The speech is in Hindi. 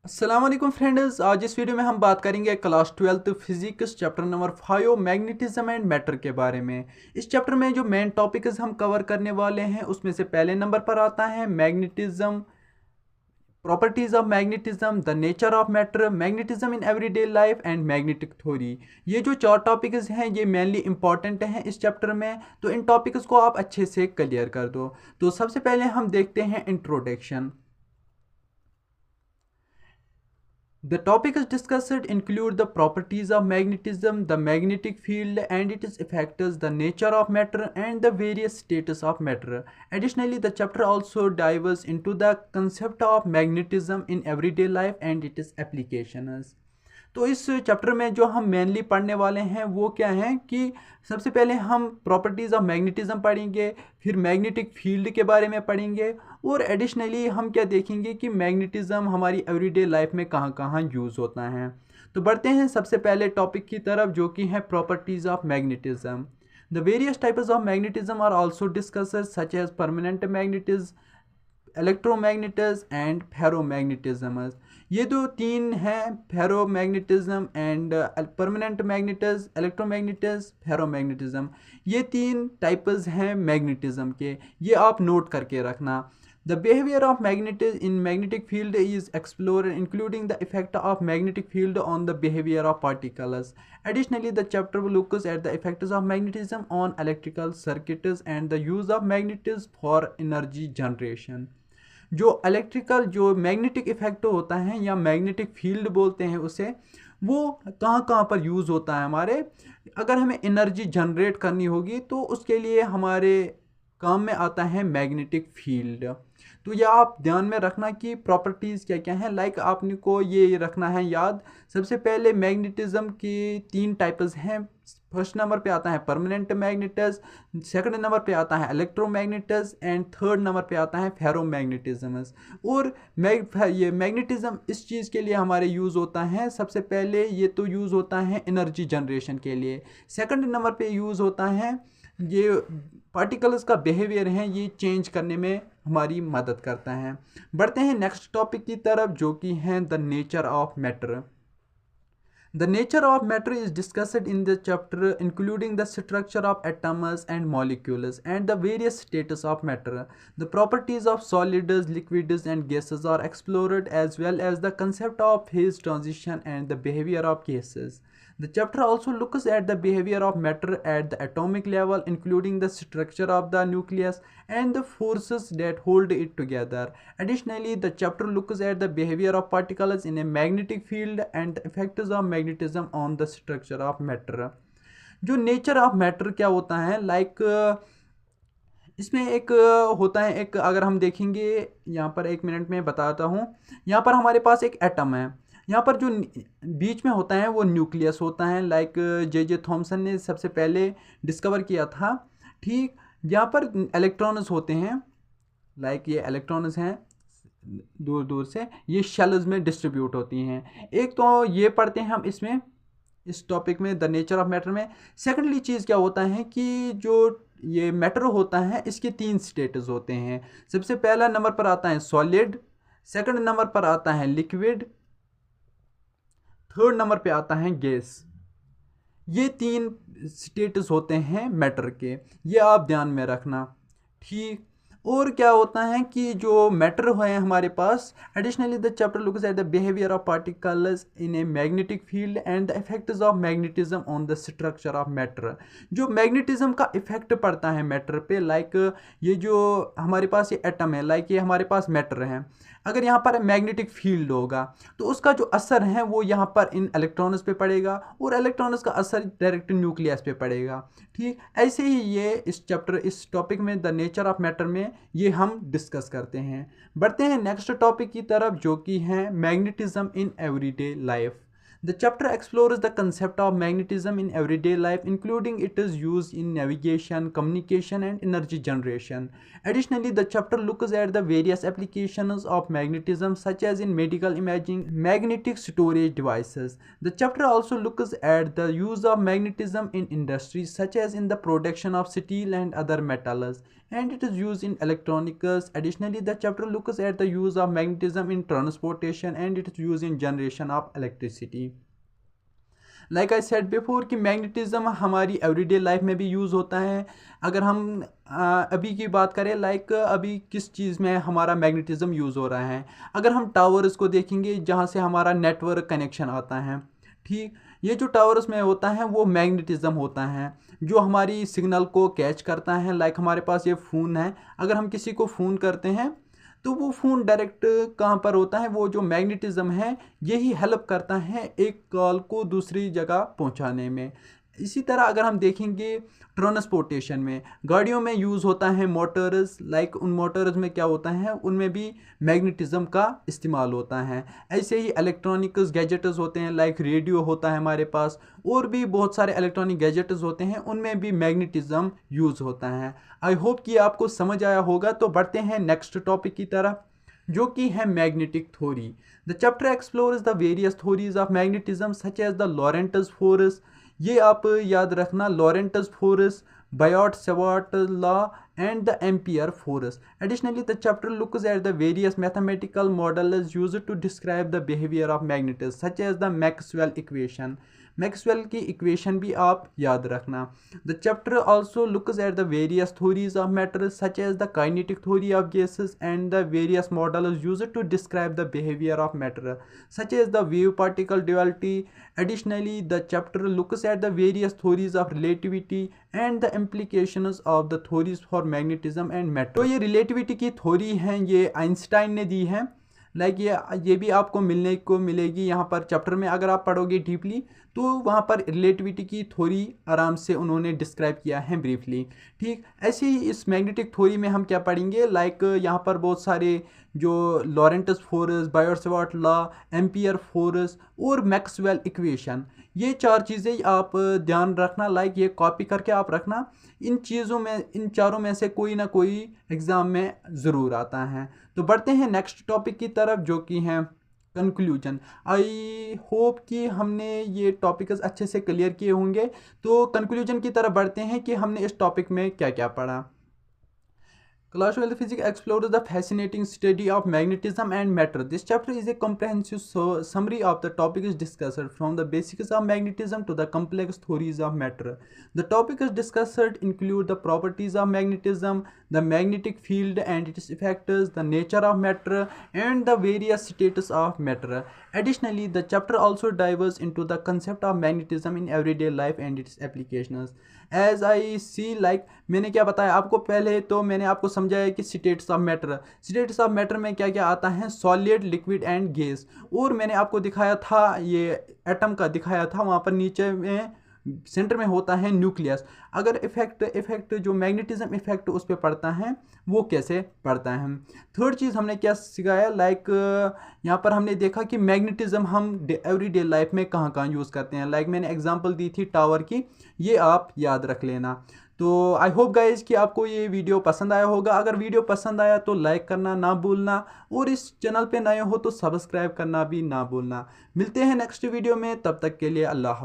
अस्सलाम वालेकुम फ्रेंड्स। आज इस वीडियो में हम बात करेंगे class 12th physics chapter number 5 magnetism and matter के बारे में। इस चैप्टर में जो मेन टॉपिक्स हम कवर करने वाले हैं उसमें से पहले नंबर पर आता है magnetism, properties of magnetism, the nature of matter, magnetism in everyday life and magnetic theory. ये जो चार टॉपिक्स हैं ये मेनली इंपॉर्टेंट हैं इस चैप्टर में, तो इन टॉपिक्स को आप अच्छे से क्लियर कर दो। तो सबसे पहले हम देखते हैं introduction. The topics discussed include the properties of magnetism, the magnetic field and its effects, the nature of matter, and the various states of matter. Additionally, the chapter also dives into the concept of magnetism in everyday life and its applications. तो इस चैप्टर में जो हम मेनली पढ़ने वाले हैं वो क्या हैं कि सबसे पहले हम प्रॉपर्टीज़ ऑफ मैग्नेटिज्म पढ़ेंगे, फिर मैग्नेटिक फील्ड के बारे में पढ़ेंगे, और एडिशनली हम क्या देखेंगे कि मैग्नेटिज्म हमारी एवरीडे लाइफ में कहाँ कहाँ यूज़ होता है। तो बढ़ते हैं सबसे पहले टॉपिक की तरफ जो कि है properties of magnetism. The various types of magnetism are also discussed such as permanent magnetism, electromagnetism and ferromagnetism. ये दो तीन हैं, ferromagnetism and permanent magnetism, electromagnetism, ferromagnetism. ये तीन टाइप्स हैं मैग्नेटिज्म के, ये आप नोट करके रखना। The behavior of magnetic field is explored, including the effect of magnetic field on the behavior of particles. Additionally, the chapter looks at the effects of magnetism on electrical circuits and the use of magnetism for energy generation. जो इलेक्ट्रिकल जो मैग्नेटिक इफेक्ट होता है या मैग्नेटिक फील्ड बोलते हैं उसे, वो कहाँ कहाँ पर यूज़ होता है हमारे, अगर हमें एनर्जी जनरेट करनी होगी तो उसके लिए हमारे काम में आता है मैग्नेटिक फील्ड। तो यह आप ध्यान में रखना कि प्रॉपर्टीज़ क्या क्या हैं, लाइक आपने को ये रखना है याद। सबसे पहले मैग्नेटिज्म की तीन टाइप्स हैं। फर्स्ट नंबर पे आता है परमानेंट मैग्नेटिज्म, सेकंड नंबर पे आता है इलेक्ट्रोमैग्नेटिज्म एंड थर्ड नंबर पे आता है फेरोमैग्नेटिज्म। और ये मैग्नेटिज्म इस चीज़ के लिए हमारे यूज़ होता है, सबसे पहले ये तो यूज़ होता है एनर्जी जनरेशन के लिए, सेकंड नंबर पे यूज़ होता है ये पार्टिकल्स का बिहेवियर है ये चेंज करने में हमारी मदद करता है। बढ़ते हैं नेक्स्ट टॉपिक की तरफ जो कि है the nature of matter. The nature of matter is discussed in the chapter, including the structure of atoms and molecules and the various states of matter. The properties of solids, liquids, and gases are explored, as well as the concept of phase transition and the behavior of gases. The chapter also looks at the behavior of matter at the atomic level, including the structure of the nucleus and the forces that hold it together. Additionally, the chapter looks at the behavior of particles in a magnetic field and the effects of magnetism on the structure of matter. जो नेचर ऑफ मैटर क्या होता है, लाइक इसमें एक होता है, एक अगर हम देखेंगे यहाँ पर, एक मिनट में बताता हूँ। यहाँ पर हमारे पास एक एटम है, यहाँ पर जो बीच में होता है वो न्यूक्लियस होता है, लाइक जे थॉमसन ने सबसे पहले डिस्कवर किया था। ठीक, यहाँ पर इलेक्ट्रॉन्स होते हैं, लाइक ये इलेक्ट्रॉन्स हैं दूर दूर से, ये शेल्स में डिस्ट्रीब्यूट होती हैं। एक तो ये पढ़ते हैं हम इसमें, इस टॉपिक में द नेचर ऑफ मैटर में। सेकेंडली चीज़ क्या होता है कि जो ये मैटर होता है इसके तीन स्टेटस होते हैं। सबसे पहला नंबर पर आता है सॉलिड, सेकंड नंबर पर आता है लिक्विड, थर्ड नंबर पे आता है गैस। ये तीन स्टेटस होते हैं मैटर के, ये आप ध्यान में रखना। ठीक, और क्या होता है कि जो मैटर है हमारे पास, additionally the chapter looks at the behaviour of particles in a magnetic field and the effects of magnetism on the structure of matter. जो मैग्नेटिज्म का इफेक्ट पड़ता है मैटर पे, लाइक ये जो हमारे पास ये एटम है, लाइक ये हमारे पास मैटर है, अगर यहाँ पर मैग्नेटिक फील्ड होगा तो उसका जो असर है वो यहाँ पर इन इलेक्ट्रॉन्स पे पड़ेगा और इलेक्ट्रॉन्स का असर डायरेक्ट न्यूक्लियस पे पड़ेगा। ठीक, ऐसे ही ये इस चैप्टर, इस टॉपिक में द नेचर ऑफ मैटर में ये हम डिस्कस करते हैं। बढ़ते हैं नेक्स्ट टॉपिक की तरफ जो कि है magnetism in everyday life. The chapter explores the concept of magnetism in everyday life, including its use in navigation, communication, and energy generation. Additionally, the chapter looks at the various applications of magnetism, such as in medical imaging, magnetic storage devices. The chapter also looks at the use of magnetism in industries, such as in the production of steel and other metals. and it is used in electronics. Additionally, the chapter looks at the use of magnetism in transportation and it is used in generation of electricity. Like I said before कि मैग्नेटिज्म हमारी एवरीडे लाइफ में भी यूज़ होता है. अगर हम अभी की बात करें लाइक अभी किस चीज़ में हमारा मैग्नेटिज्म यूज़ हो रहा है, अगर हम टावर्स को देखेंगे जहाँ से हमारा नेटवर्क कनेक्शन आता है, ठीक, ये जो टावर्स में होता है वो मैग्नेटिज्म होता है जो हमारी सिग्नल को कैच करता है. लाइक हमारे पास ये फ़ोन है, अगर हम किसी को फ़ोन करते हैं तो वो फ़ोन डायरेक्ट कहाँ पर होता है, वो जो मैग्नेटिज्म है यही हेल्प करता है एक कॉल को दूसरी जगह पहुँचाने में. इसी तरह अगर हम देखेंगे ट्रांसपोर्टेशन में गाड़ियों में यूज़ होता है मोटर्स. लाइक उन मोटर्स में क्या होता है, उनमें भी मैग्नेटिज्म का इस्तेमाल होता है. ऐसे ही इलेक्ट्रॉनिक्स गैजेट्स होते हैं, लाइक रेडियो होता है हमारे पास, और भी बहुत सारे इलेक्ट्रॉनिक गैजेट्स होते हैं, उनमें भी मैग्नेटिज्म यूज़ होता है. आई होप कि आपको समझ आया होगा. तो बढ़ते हैं नेक्स्ट टॉपिक की तरफ जो कि है magnetic theory. The chapter explores the various theories of magnetism such as the Lorentz force. ये आप याद रखना, Lorentz force, Biot Savart law and the Ampere force. Additionally, the chapter looks at the various mathematical models used to describe the behavior of magnets such as the Maxwell equation. Maxwell की इक्वेशन भी आप याद रखना. The chapter also looks at the various theories of matter such as the kinetic theory of gases and the various models used to describe the behaviour of matter such as the wave particle duality. Additionally, the chapter looks at the various theories of relativity and the implications of the theories for magnetism and matter. तो ये relativity की थ्योरी हैं, ये आइंस्टाइन ने दी है. लाइक ये भी आपको मिलने को मिलेगी यहाँ पर चैप्टर में. अगर आप पढ़ोगे डीपली तो वहाँ पर रिलेटिविटी की थ्योरी आराम से उन्होंने डिस्क्राइब किया है ब्रीफली. ठीक, ऐसे ही इस मैग्नेटिक थ्योरी में हम क्या पढ़ेंगे, लाइक यहाँ पर बहुत सारे जो Lorentz force, Biot Savart law, Ampere force और मैक्सवेल इक्वेशन, ये चार चीज़ें आप ध्यान रखना. लाइक ये कॉपी करके आप रखना. इन चीज़ों में, इन चारों में से कोई ना कोई एग्ज़ाम में ज़रूर आता है. तो बढ़ते हैं नेक्स्ट टॉपिक की तरफ जो कि हैं कंक्लूजन. आई होप कि हमने ये टॉपिक्स अच्छे से क्लियर किए होंगे. तो कंक्लूजन की तरफ बढ़ते हैं कि हमने इस टॉपिक में क्या क्या पढ़ा. Class 12 Physics explores the fascinating study of magnetism and matter. This chapter is a comprehensive summary of the topics discussed from the basics of magnetism to the complex theories of matter. The topics discussed include the properties of magnetism, the magnetic field and its effects, the nature of matter, and the various states of matter. Additionally, the chapter also dives into the concept of magnetism in everyday life and its applications. As I see, like मैंने क्या बताया आपको, पहले तो मैंने आपको समझाया कि states of matter. States of matter में क्या क्या आता है, सॉलिड, लिक्विड एंड गैस. और मैंने आपको दिखाया था, ये एटम का दिखाया था, वहाँ पर नीचे में सेंटर में होता है न्यूक्लियस. अगर इफेक्ट जो मैग्नेटिज्म इफेक्ट उस पर पड़ता है वो कैसे पड़ता है. थर्ड चीज़ हमने क्या सिखाया, लाइक यहाँ पर हमने देखा कि मैग्नेटिज्म हम एवरीडे लाइफ में कहाँ कहाँ यूज़ करते हैं. लाइक मैंने एग्जांपल दी थी टावर की, ये आप याद रख लेना. तो आई होप गाइज कि आपको ये वीडियो पसंद आया होगा. अगर वीडियो पसंद आया तो लाइक करना ना भूलना, और इस चैनल पे नए हो तो सब्सक्राइब करना भी ना भूलना. मिलते हैं नेक्स्ट वीडियो में, तब तक के लिए अल्लाह हाफ़िज़.